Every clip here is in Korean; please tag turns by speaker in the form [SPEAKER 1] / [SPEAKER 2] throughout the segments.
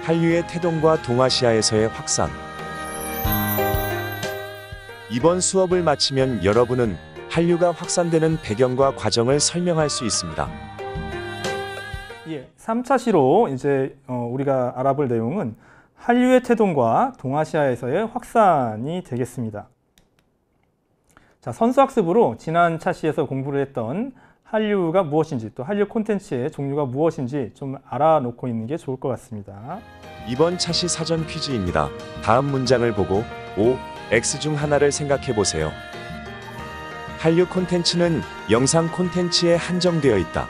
[SPEAKER 1] 한류의 태동과 동아시아에서의 확산. 이번 수업을 마치면 여러분은 한류가 확산되는 배경과 과정을 설명할 수 있습니다.
[SPEAKER 2] 예, 3차 시로 이제 우리가 알아볼 내용은 한류의 태동과 동아시아에서의 확산이 되겠습니다. 자, 선수학습으로 지난 차시에서 공부를 했던 한류가 무엇인지 또 한류 콘텐츠의 종류가 무엇인지 좀 알아놓고 있는 게 좋을 것 같습니다.
[SPEAKER 1] 이번 차시 사전 퀴즈입니다. 다음 문장을 보고 O, X 중 하나를 생각해 보세요. 한류 콘텐츠는 영상 콘텐츠에 한정되어 있다.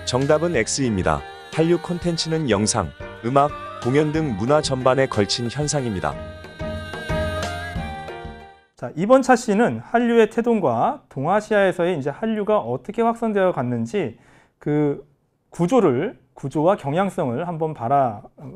[SPEAKER 1] 정답은 X입니다. 한류 콘텐츠는 영상, 음악, 공연 등 문화 전반에 걸친 현상입니다.
[SPEAKER 2] 자, 이번 차시는 한류의 태동과 동아시아에서의 이제 한류가 어떻게 확산되어 갔는지 그 구조와 경향성을 한번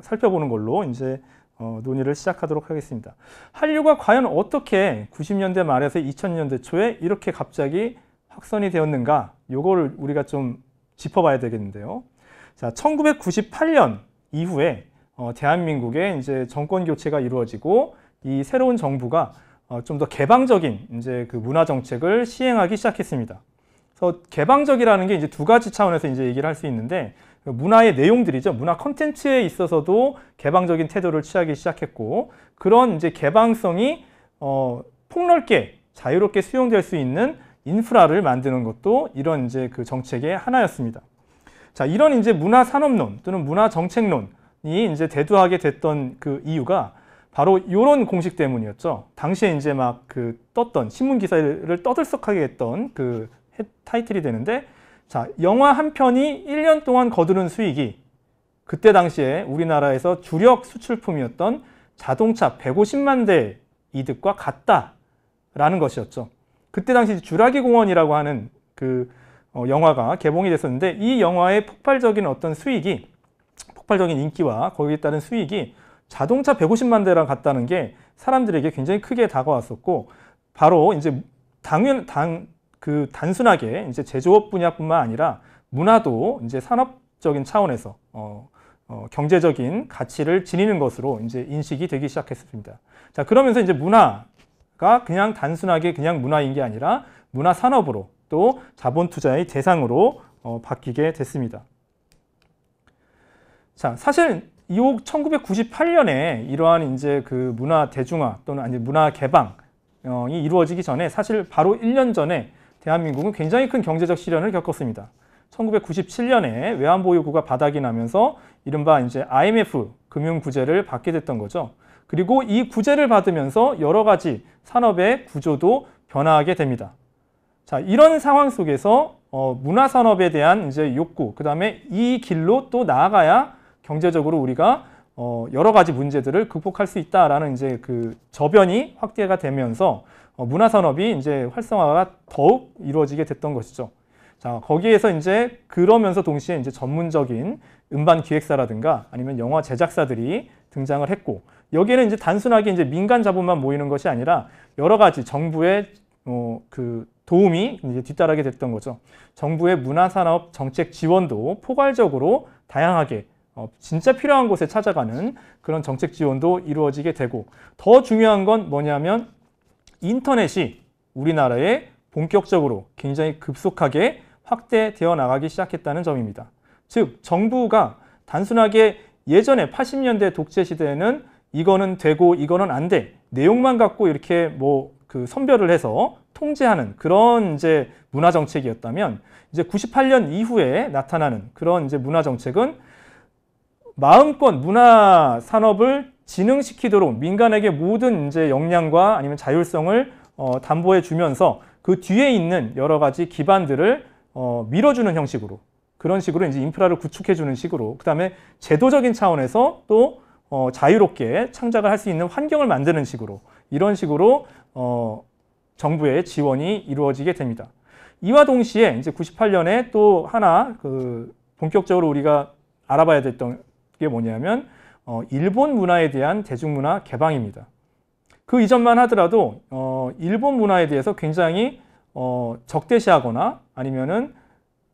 [SPEAKER 2] 살펴보는 걸로 이제 논의를 시작하도록 하겠습니다. 한류가 과연 어떻게 90년대 말에서 2000년대 초에 이렇게 갑자기 확산이 되었는가? 요거를 우리가 좀 짚어봐야 되겠는데요. 자, 1998년 이후에 대한민국의 이제 정권 교체가 이루어지고 이 새로운 정부가 좀 더 개방적인 이제 그 문화 정책을 시행하기 시작했습니다. 그래서 개방적이라는 게 이제 두 가지 차원에서 이제 얘기를 할 수 있는데 문화의 내용들이죠. 문화 콘텐츠에 있어서도 개방적인 태도를 취하기 시작했고 그런 이제 개방성이 폭넓게 자유롭게 수용될 수 있는 인프라를 만드는 것도 이런 이제 그 정책의 하나였습니다. 자, 이런 이제 문화 산업론 또는 문화 정책론이 이제 대두하게 됐던 그 이유가 바로 이런 공식 때문이었죠. 당시에 이제 막 그 떴던 신문 기사를 떠들썩하게 했던 그 타이틀이 되는데, 자, 영화 한 편이 1년 동안 거두는 수익이 그때 당시에 우리나라에서 주력 수출품이었던 자동차 150만 대 이득과 같다라는 것이었죠. 그때 당시 주라기 공원이라고 하는 그 영화가 개봉이 됐었는데 이 영화의 폭발적인 폭발적인 인기와 거기에 따른 수익이 자동차 150만 대랑 같다는 게 사람들에게 굉장히 크게 다가왔었고 바로 이제 단순하게 이제 제조업 분야뿐만 아니라 문화도 이제 산업적인 차원에서 경제적인 가치를 지니는 것으로 이제 인식이 되기 시작했습니다. 자, 그러면서 이제 문화가 그냥 단순하게 그냥 문화인 게 아니라 문화 산업으로 또 자본 투자의 대상으로 바뀌게 됐습니다. 자, 사실 이 1998년에 이러한 이제 그 문화 대중화 또는 아니 문화 개방이 이루어지기 전에 사실 바로 1년 전에 대한민국은 굉장히 큰 경제적 시련을 겪었습니다. 1997년에 외환보유 요구가 바닥이 나면서 이른바 이제 IMF 금융 구제를 받게 됐던 거죠. 그리고 이 구제를 받으면서 여러 가지 산업의 구조도 변화하게 됩니다. 자, 이런 상황 속에서 문화 산업에 대한 이제 욕구, 그다음에 이 길로 또 나아가야 경제적으로 우리가 여러 가지 문제들을 극복할 수 있다라는 이제 그 저변이 확대가 되면서 문화 산업이 이제 활성화가 더욱 이루어지게 됐던 것이죠. 자, 거기에서 이제 그러면서 동시에 이제 전문적인 음반 기획사라든가 아니면 영화 제작사들이 등장을 했고 여기에는 이제 단순하게 이제 민간 자본만 모이는 것이 아니라 여러 가지 정부의 그 도움이 이제 뒤따르게 됐던 거죠. 정부의 문화산업 정책 지원도 포괄적으로 다양하게 진짜 필요한 곳에 찾아가는 그런 정책 지원도 이루어지게 되고 더 중요한 건 뭐냐면 인터넷이 우리나라에 본격적으로 굉장히 급속하게 확대되어 나가기 시작했다는 점입니다. 즉 정부가 단순하게 예전에 80년대 독재 시대에는 이거는 되고 이거는 안 돼 내용만 갖고 이렇게 뭐 그 선별을 해서 통제하는 그런 이제 문화 정책이었다면 이제 98년 이후에 나타나는 그런 이제 문화 정책은 마음껏 문화 산업을 진흥시키도록 민간에게 모든 이제 역량과 아니면 자율성을 담보해 주면서 그 뒤에 있는 여러 가지 기반들을 밀어주는 형식으로 그런 식으로 이제 인프라를 구축해 주는 식으로 그다음에 제도적인 차원에서 또 자유롭게 창작을 할 수 있는 환경을 만드는 식으로 이런 식으로 정부의 지원이 이루어지게 됩니다. 이와 동시에 이제 98년에 또 하나 그 본격적으로 우리가 알아봐야 됐던 게 뭐냐면 일본 문화에 대한 대중문화 개방입니다. 그 이전만 하더라도 일본 문화에 대해서 굉장히 적대시하거나 아니면은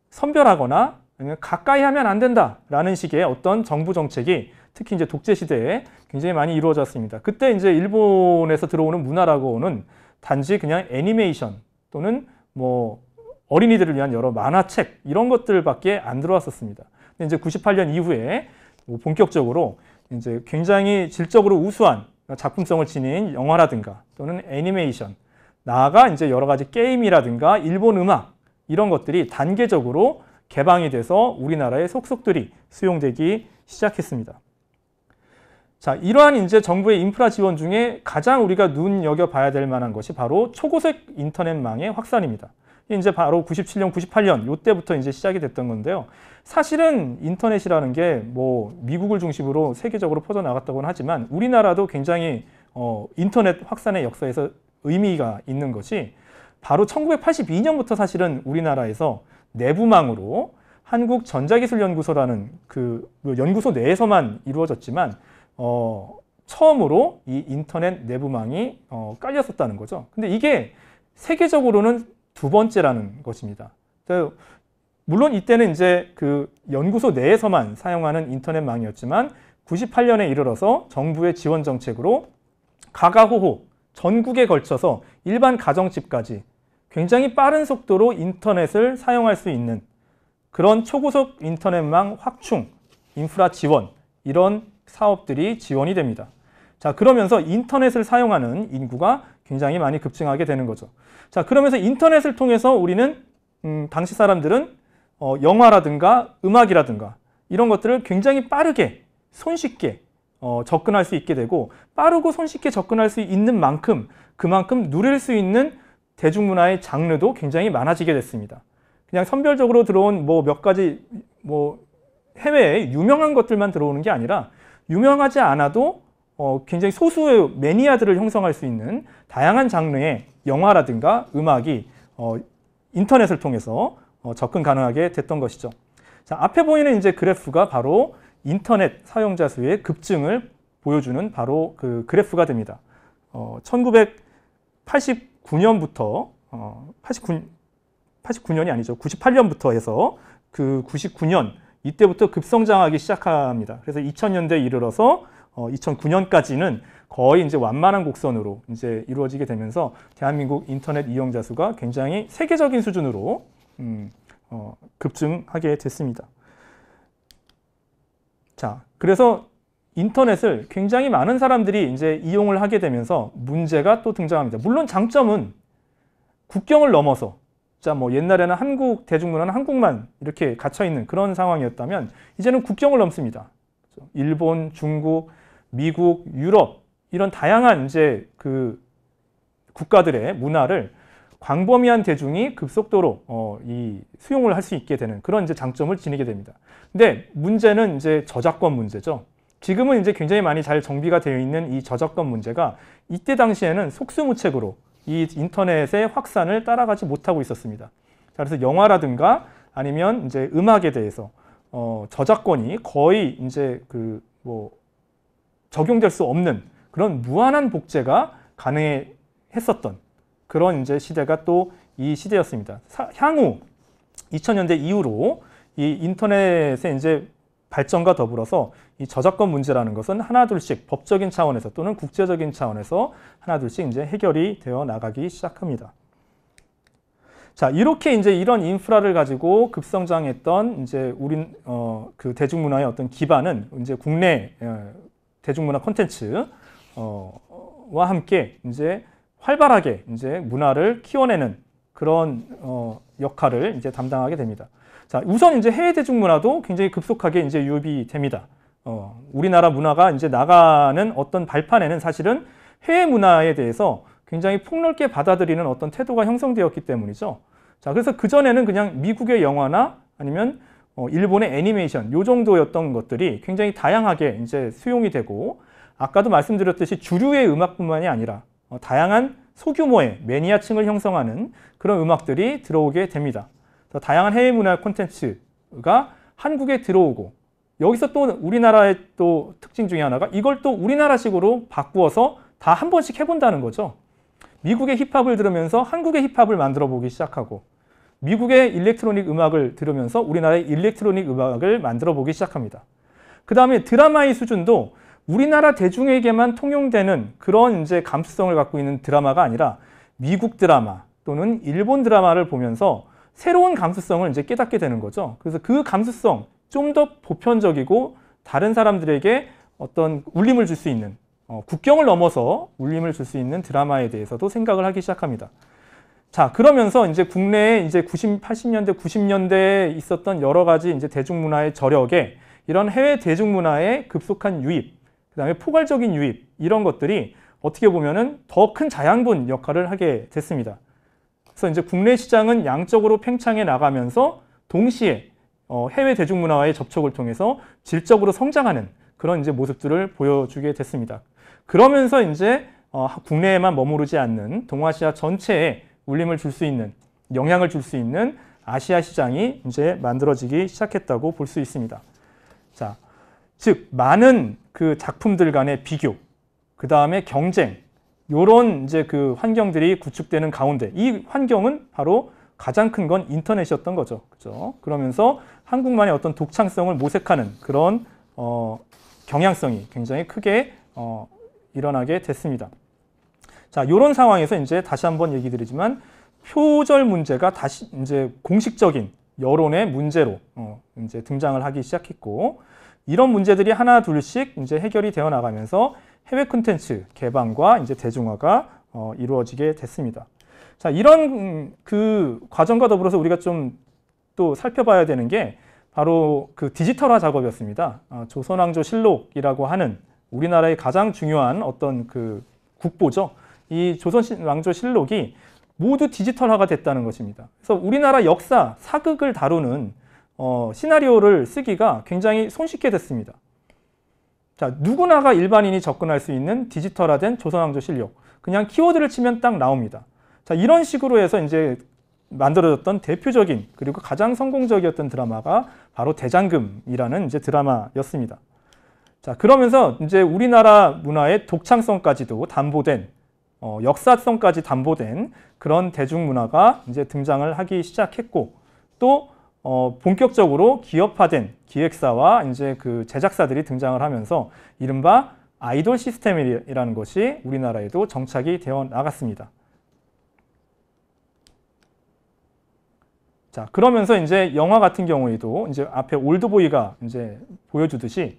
[SPEAKER 2] 선별하거나 아니면 가까이 하면 안 된다라는 식의 어떤 정부 정책이 특히 이제 독재 시대에 굉장히 많이 이루어졌습니다. 그때 이제 일본에서 들어오는 문화라고는 단지 그냥 애니메이션 또는 뭐 어린이들을 위한 여러 만화책 이런 것들밖에 안 들어왔었습니다. 근데 이제 98년 이후에 뭐 본격적으로 이제 굉장히 질적으로 우수한 작품성을 지닌 영화라든가 또는 애니메이션, 나아가 이제 여러 가지 게임이라든가 일본 음악 이런 것들이 단계적으로 개방이 돼서 우리나라에 속속들이 수용되기 시작했습니다. 자, 이러한 이제 정부의 인프라 지원 중에 가장 우리가 눈여겨봐야 될 만한 것이 바로 초고속 인터넷망의 확산입니다. 이제 바로 97년, 98년 이때부터 이제 시작이 됐던 건데요. 사실은 인터넷이라는 게 뭐 미국을 중심으로 세계적으로 퍼져나갔다고는 하지만 우리나라도 굉장히 인터넷 확산의 역사에서 의미가 있는 것이 바로 1982년부터 사실은 우리나라에서 내부망으로 한국전자기술연구소라는 그 연구소 내에서만 이루어졌지만 처음으로 이 인터넷 내부망이 깔렸었다는 거죠. 근데 이게 세계적으로는 두 번째라는 것입니다. 물론 이때는 이제 그 연구소 내에서만 사용하는 인터넷망이었지만 98년에 이르러서 정부의 지원 정책으로 가가호호 전국에 걸쳐서 일반 가정집까지 굉장히 빠른 속도로 인터넷을 사용할 수 있는 그런 초고속 인터넷망 확충, 인프라 지원 이런 사업들이 지원이 됩니다. 자, 그러면서 인터넷을 사용하는 인구가 굉장히 많이 급증하게 되는 거죠. 자, 그러면서 인터넷을 통해서 우리는 당시 사람들은 영화라든가 음악이라든가 이런 것들을 굉장히 빠르게 손쉽게 접근할 수 있게 되고 빠르고 손쉽게 접근할 수 있는 만큼 그만큼 누릴 수 있는 대중문화의 장르도 굉장히 많아지게 됐습니다. 그냥 선별적으로 들어온 뭐 몇 가지 뭐 해외에 유명한 것들만 들어오는 게 아니라 유명하지 않아도 굉장히 소수의 매니아들을 형성할 수 있는 다양한 장르의 영화라든가 음악이 인터넷을 통해서 접근 가능하게 됐던 것이죠. 자, 앞에 보이는 이제 그래프가 바로 인터넷 사용자 수의 급증을 보여주는 바로 그 그래프가 됩니다. 1989년부터 89년이 아니죠. 98년부터 해서 그 99년 이때부터 급성장하기 시작합니다. 그래서 2000년대에 이르러서 2009년까지는 거의 이제 완만한 곡선으로 이제 이루어지게 되면서 대한민국 인터넷 이용자 수가 굉장히 세계적인 수준으로 급증하게 됐습니다. 자, 그래서 인터넷을 굉장히 많은 사람들이 이제 이용을 하게 되면서 문제가 또 등장합니다. 물론 장점은 국경을 넘어서 자, 뭐 옛날에는 한국 대중문화는 한국만 이렇게 갇혀 있는 그런 상황이었다면 이제는 국경을 넘습니다. 일본, 중국, 미국, 유럽 이런 다양한 이제 그 국가들의 문화를 광범위한 대중이 급속도로 이 수용을 할 수 있게 되는 그런 이제 장점을 지니게 됩니다. 근데 문제는 이제 저작권 문제죠. 지금은 이제 굉장히 많이 잘 정비가 되어 있는 이 저작권 문제가 이때 당시에는 속수무책으로 이 인터넷의 확산을 따라가지 못하고 있었습니다. 자, 그래서 영화라든가 아니면 이제 음악에 대해서 저작권이 거의 이제 그 뭐 적용될 수 없는 그런 무한한 복제가 가능했었던 그런 이제 시대가 또 이 시대였습니다. 향후 2000년대 이후로 이 인터넷의 이제 발전과 더불어서 이 저작권 문제라는 것은 하나둘씩 법적인 차원에서 또는 국제적인 차원에서 하나둘씩 이제 해결이 되어 나가기 시작합니다. 자, 이렇게 이제 이런 인프라를 가지고 급성장했던 이제 우리 그 대중문화의 어떤 기반은 이제 국내 대중문화 콘텐츠와 함께 이제 활발하게 이제 문화를 키워내는 그런 역할을 이제 담당하게 됩니다. 자, 우선 이제 해외 대중문화도 굉장히 급속하게 이제 유입이 됩니다. 우리나라 문화가 이제 나가는 어떤 발판에는 사실은 해외 문화에 대해서 굉장히 폭넓게 받아들이는 어떤 태도가 형성되었기 때문이죠. 자, 그래서 그전에는 그냥 미국의 영화나 아니면 일본의 애니메이션 요 정도였던 것들이 굉장히 다양하게 이제 수용이 되고 아까도 말씀드렸듯이 주류의 음악뿐만이 아니라 다양한 소규모의 매니아층을 형성하는 그런 음악들이 들어오게 됩니다. 그래서 다양한 해외 문화 콘텐츠가 한국에 들어오고 여기서 또 우리나라의 또 특징 중에 하나가 이걸 또 우리나라식으로 바꾸어서 다 한 번씩 해본다는 거죠. 미국의 힙합을 들으면서 한국의 힙합을 만들어 보기 시작하고 미국의 일렉트로닉 음악을 들으면서 우리나라의 일렉트로닉 음악을 만들어 보기 시작합니다. 그 다음에 드라마의 수준도 우리나라 대중에게만 통용되는 그런 이제 감수성을 갖고 있는 드라마가 아니라 미국 드라마 또는 일본 드라마를 보면서 새로운 감수성을 이제 깨닫게 되는 거죠. 그래서 그 감수성, 좀 더 보편적이고 다른 사람들에게 어떤 울림을 줄 수 있는, 국경을 넘어서 울림을 줄 수 있는 드라마에 대해서도 생각을 하기 시작합니다. 자, 그러면서 이제 국내에 이제 80년대, 90년대에 있었던 여러 가지 이제 대중문화의 저력에 이런 해외 대중문화의 급속한 유입, 그다음에 포괄적인 유입, 이런 것들이 어떻게 보면은 더 큰 자양분 역할을 하게 됐습니다. 그래서 이제 국내 시장은 양적으로 팽창해 나가면서 동시에 해외 대중문화와의 접촉을 통해서 질적으로 성장하는 그런 이제 모습들을 보여주게 됐습니다. 그러면서 이제 국내에만 머무르지 않는 동아시아 전체에 울림을 줄 수 있는, 영향을 줄 수 있는 아시아 시장이 이제 만들어지기 시작했다고 볼 수 있습니다. 자, 즉 많은 그 작품들 간의 비교, 그 다음에 경쟁, 요런 이제 그 환경들이 구축되는 가운데 이 환경은 바로 가장 큰 건 인터넷이었던 거죠. 그죠? 그러면서 한국만의 어떤 독창성을 모색하는 그런 경향성이 굉장히 크게 일어나게 됐습니다. 자, 요런 상황에서 이제 다시 한번 얘기 드리지만 표절 문제가 다시 이제 공식적인 여론의 문제로 이제 등장을 하기 시작했고, 이런 문제들이 하나 둘씩 이제 해결이 되어 나가면서 해외 콘텐츠 개방과 이제 대중화가 이루어지게 됐습니다. 자, 이런 그 과정과 더불어서 우리가 좀 또 살펴봐야 되는 게 바로 그 디지털화 작업이었습니다. 조선왕조 실록이라고 하는 우리나라의 가장 중요한 어떤 그 국보죠. 이 조선왕조 실록이 모두 디지털화가 됐다는 것입니다. 그래서 우리나라 역사, 사극을 다루는 시나리오를 쓰기가 굉장히 손쉽게 됐습니다. 자, 누구나가 일반인이 접근할 수 있는 디지털화된 조선왕조 실록. 그냥 키워드를 치면 딱 나옵니다. 자, 이런 식으로 해서 이제 만들어졌던 대표적인 그리고 가장 성공적이었던 드라마가 바로 대장금이라는 이제 드라마였습니다. 자, 그러면서 이제 우리나라 문화의 독창성까지도 담보된, 역사성까지 담보된 그런 대중문화가 이제 등장을 하기 시작했고, 또 본격적으로 기업화된 기획사와 이제 그 제작사들이 등장을 하면서 이른바 아이돌 시스템이라는 것이 우리나라에도 정착이 되어 나갔습니다. 자, 그러면서 이제 영화 같은 경우에도 이제 앞에 올드보이가 이제 보여주듯이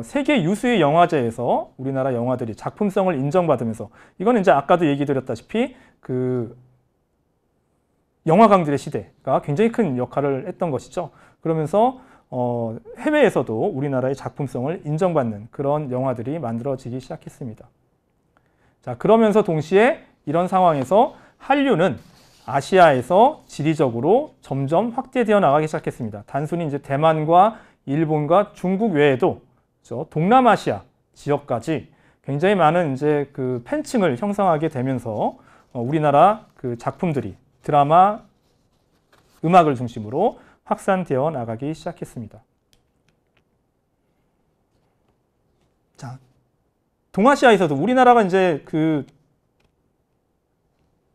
[SPEAKER 2] 세계 유수의 영화제에서 우리나라 영화들이 작품성을 인정받으면서, 이거는 이제 아까도 얘기 드렸다시피 그 영화광들의 시대가 굉장히 큰 역할을 했던 것이죠. 그러면서 해외에서도 우리나라의 작품성을 인정받는 그런 영화들이 만들어지기 시작했습니다. 자, 그러면서 동시에 이런 상황에서 한류는 아시아에서 지리적으로 점점 확대되어 나가기 시작했습니다. 단순히 이제 대만과 일본과 중국 외에도 동남아시아 지역까지 굉장히 많은 이제 그 팬층을 형성하게 되면서 우리나라 그 작품들이 드라마, 음악을 중심으로 확산되어 나가기 시작했습니다. 자, 동아시아에서도 우리나라가 이제 그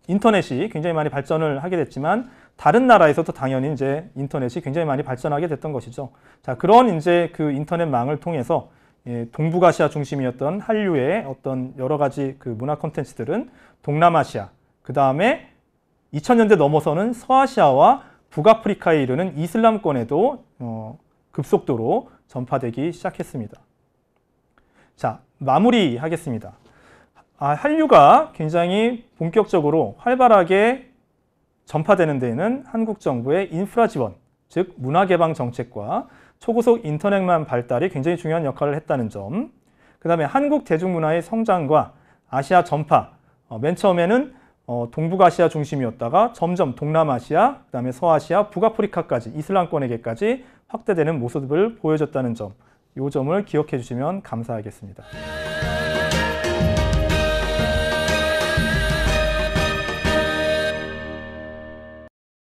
[SPEAKER 2] 인터넷이 굉장히 많이 발전을 하게 됐지만 다른 나라에서도 당연히 이제 인터넷이 굉장히 많이 발전하게 됐던 것이죠. 자, 그런 이제 그 인터넷망을 통해서 동북아시아 중심이었던 한류의 어떤 여러 가지 그 문화 콘텐츠들은 동남아시아, 그 다음에 2000년대 넘어서는 서아시아와 북아프리카에 이르는 이슬람권에도 급속도로 전파되기 시작했습니다. 자, 마무리하겠습니다. 한류가 굉장히 본격적으로 활발하게 전파되는 데에는 한국 정부의 인프라 지원, 즉 문화 개방 정책과 초고속 인터넷망 발달이 굉장히 중요한 역할을 했다는 점, 그 다음에 한국 대중문화의 성장과 아시아 전파, 맨 처음에는 동북아시아 중심이었다가 점점 동남아시아, 그 다음에 서아시아, 북아프리카까지, 이슬람권에게까지 확대되는 모습을 보여줬다는 점, 이 점을 기억해 주시면 감사하겠습니다.